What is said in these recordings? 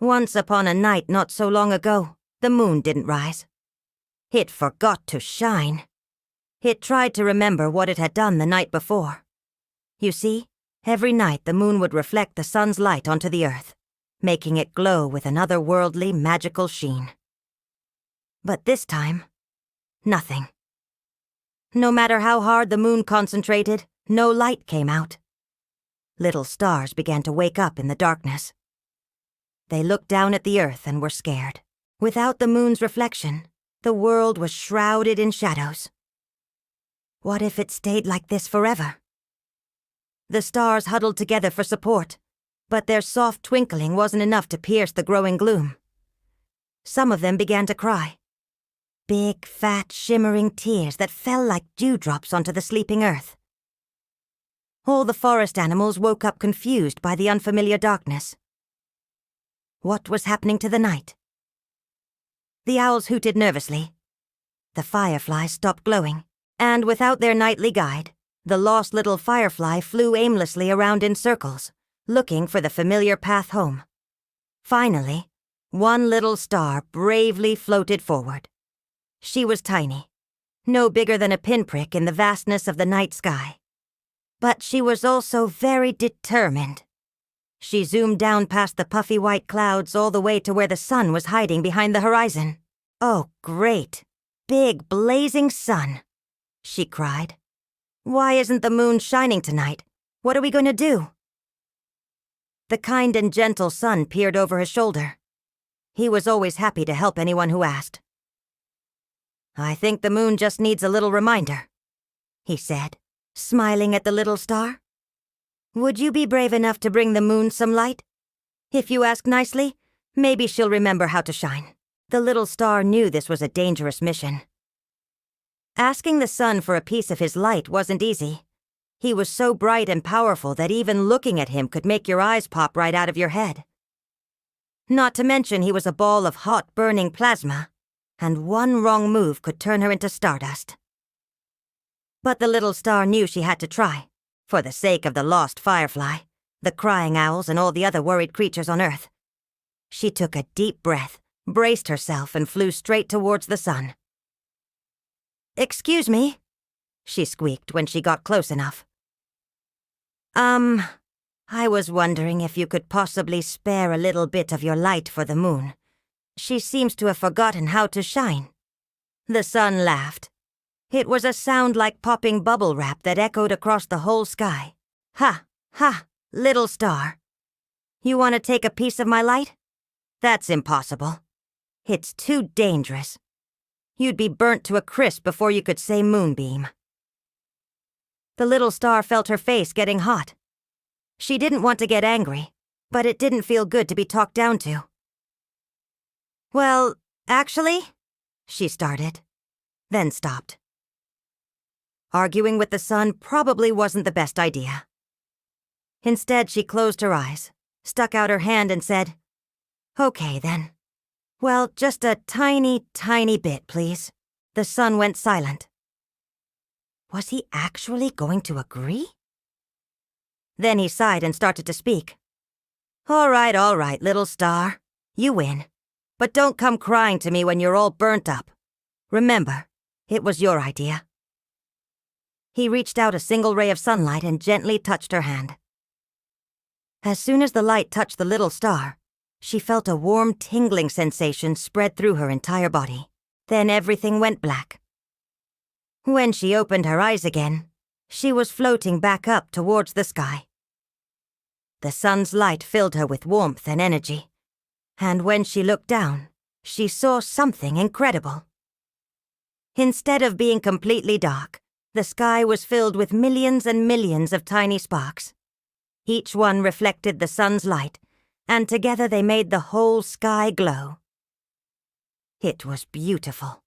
Once upon a night not so long ago, the moon didn't rise. It forgot to shine. It tried to remember what it had done the night before. You see, every night the moon would reflect the sun's light onto the earth, making it glow with an otherworldly, magical sheen. But this time, nothing. No matter how hard the moon concentrated, no light came out. Little stars began to wake up in the darkness. They looked down at the earth and were scared. Without the moon's reflection, the world was shrouded in shadows. What if it stayed like this forever? The stars huddled together for support, but their soft twinkling wasn't enough to pierce the growing gloom. Some of them began to cry. Big, fat, shimmering tears that fell like dewdrops onto the sleeping earth. All the forest animals woke up confused by the unfamiliar darkness. What was happening to the night? The owls hooted nervously. The fireflies stopped glowing, and without their nightly guide, the lost little firefly flew aimlessly around in circles, looking for the familiar path home. Finally, one little star bravely floated forward. She was tiny, no bigger than a pinprick in the vastness of the night sky. But she was also very determined. She zoomed down past the puffy white clouds all the way to where the sun was hiding behind the horizon. "Oh, great, big, blazing sun," she cried. "Why isn't the moon shining tonight? What are we going to do?" The kind and gentle sun peered over his shoulder. He was always happy to help anyone who asked. "I think the moon just needs a little reminder," he said, smiling at the little star. "Would you be brave enough to bring the moon some light? If you ask nicely, maybe she'll remember how to shine." The little star knew this was a dangerous mission. Asking the sun for a piece of his light wasn't easy. He was so bright and powerful that even looking at him could make your eyes pop right out of your head. Not to mention he was a ball of hot, burning plasma, and one wrong move could turn her into stardust. But the little star knew she had to try, for the sake of the lost firefly, the crying owls, and all the other worried creatures on Earth. She took a deep breath, braced herself, and flew straight towards the sun. "Excuse me," she squeaked when she got close enough. I was wondering if you could possibly spare a little bit of your light for the moon. She seems to have forgotten how to shine." The sun laughed. It was a sound like popping bubble wrap that echoed across the whole sky. "Ha, ha, little star. You want to take a piece of my light? That's impossible. It's too dangerous. You'd be burnt to a crisp before you could say moonbeam." The little star felt her face getting hot. She didn't want to get angry, but it didn't feel good to be talked down to. "Well, actually," she started, then stopped. Arguing with the sun probably wasn't the best idea. Instead, she closed her eyes, stuck out her hand, and said, "Okay, then. Well, just a tiny, tiny bit, please." The sun went silent. Was he actually going to agree? Then he sighed and started to speak. All right, little star. You win. But don't come crying to me when you're all burnt up. Remember, it was your idea." He reached out a single ray of sunlight and gently touched her hand. As soon as the light touched the little star, she felt a warm, tingling sensation spread through her entire body. Then everything went black. When she opened her eyes again, she was floating back up towards the sky. The sun's light filled her with warmth and energy, and when she looked down, she saw something incredible. Instead of being completely dark, the sky was filled with millions and millions of tiny sparks. Each one reflected the sun's light, and together they made the whole sky glow. It was beautiful.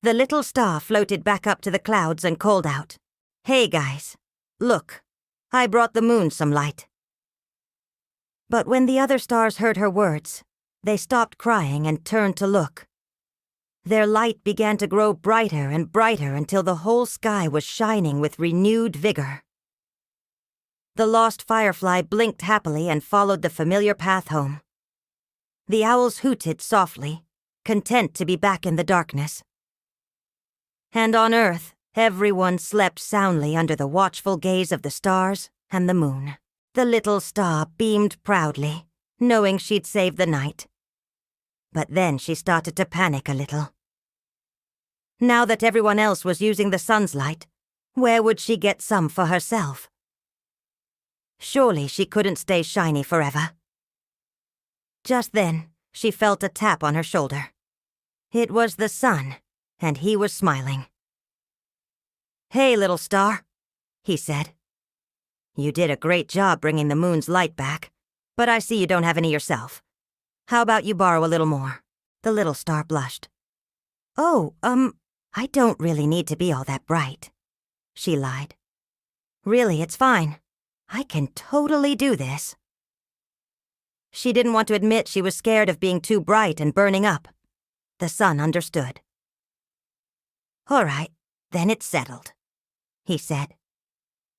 The little star floated back up to the clouds and called out, "Hey guys, look, I brought the moon some light." But when the other stars heard her words, they stopped crying and turned to look. Their light began to grow brighter and brighter until the whole sky was shining with renewed vigor. The lost firefly blinked happily and followed the familiar path home, The owls hooted softly, content to be back in the darkness. And on Earth, everyone slept soundly under the watchful gaze of the stars and the moon. The little star beamed proudly, knowing she'd saved the night. But then she started to panic a little. Now that everyone else was using the sun's light, where would she get some for herself? Surely she couldn't stay shiny forever. Just then, she felt a tap on her shoulder. It was the sun, and he was smiling. "Hey, little star," he said. "You did a great job bringing the moon's light back, but I see you don't have any yourself. How about you borrow a little more?" The little star blushed. "Oh, I don't really need to be all that bright," she lied. "Really, it's fine. I can totally do this." She didn't want to admit she was scared of being too bright and burning up. The sun understood. "All right, then it's settled," he said.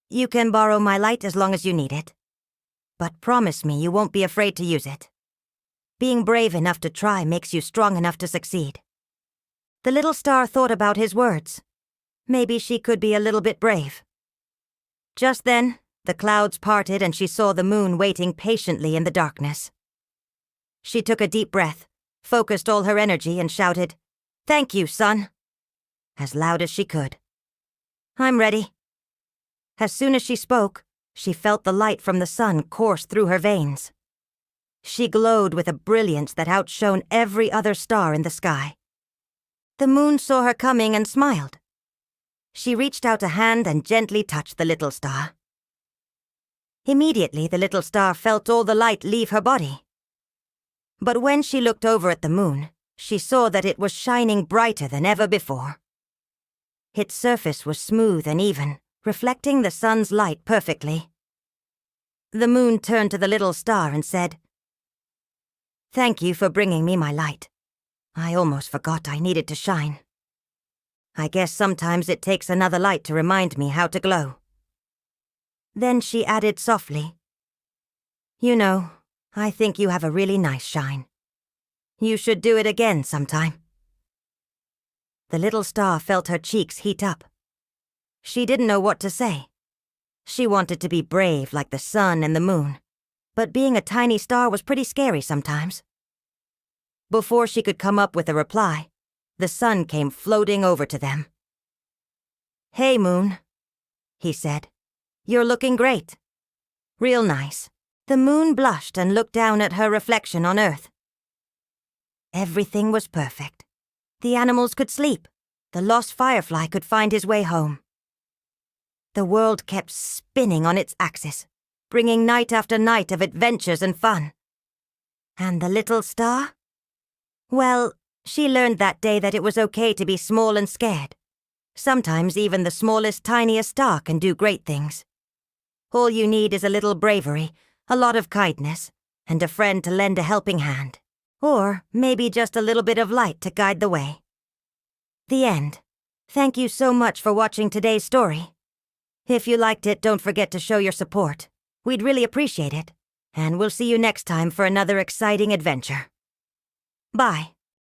"You can borrow my light as long as you need it. But promise me you won't be afraid to use it. Being brave enough to try makes you strong enough to succeed." The little star thought about his words. Maybe she could be a little bit brave. Just then, the clouds parted and she saw the moon waiting patiently in the darkness. She took a deep breath, focused all her energy, and shouted, "Thank you, sun," as loud as she could. "I'm ready." As soon as she spoke, she felt the light from the sun course through her veins. She glowed with a brilliance that outshone every other star in the sky. The moon saw her coming and smiled. She reached out a hand and gently touched the little star. Immediately, the little star felt all the light leave her body. But when she looked over at the moon, she saw that it was shining brighter than ever before. Its surface was smooth and even, reflecting the sun's light perfectly. The moon turned to the little star and said, "Thank you for bringing me my light. I almost forgot I needed to shine. I guess sometimes it takes another light to remind me how to glow." Then she added softly, "You know, I think you have a really nice shine. You should do it again sometime." The little star felt her cheeks heat up. She didn't know what to say. She wanted to be brave like the sun and the moon, but being a tiny star was pretty scary sometimes. Before she could come up with a reply, the sun came floating over to them. "Hey, moon," he said. "You're looking great. Real nice." The moon blushed and looked down at her reflection on Earth. Everything was perfect. The animals could sleep. The lost firefly could find his way home. The world kept spinning on its axis, bringing night after night of adventures and fun. And the little star? Well, she learned that day that it was okay to be small and scared. Sometimes even the smallest, tiniest star can do great things. All you need is a little bravery, a lot of kindness, and a friend to lend a helping hand. Or maybe just a little bit of light to guide the way. The end. Thank you so much for watching today's story. If you liked it, don't forget to show your support. We'd really appreciate it. And we'll see you next time for another exciting adventure. Bye.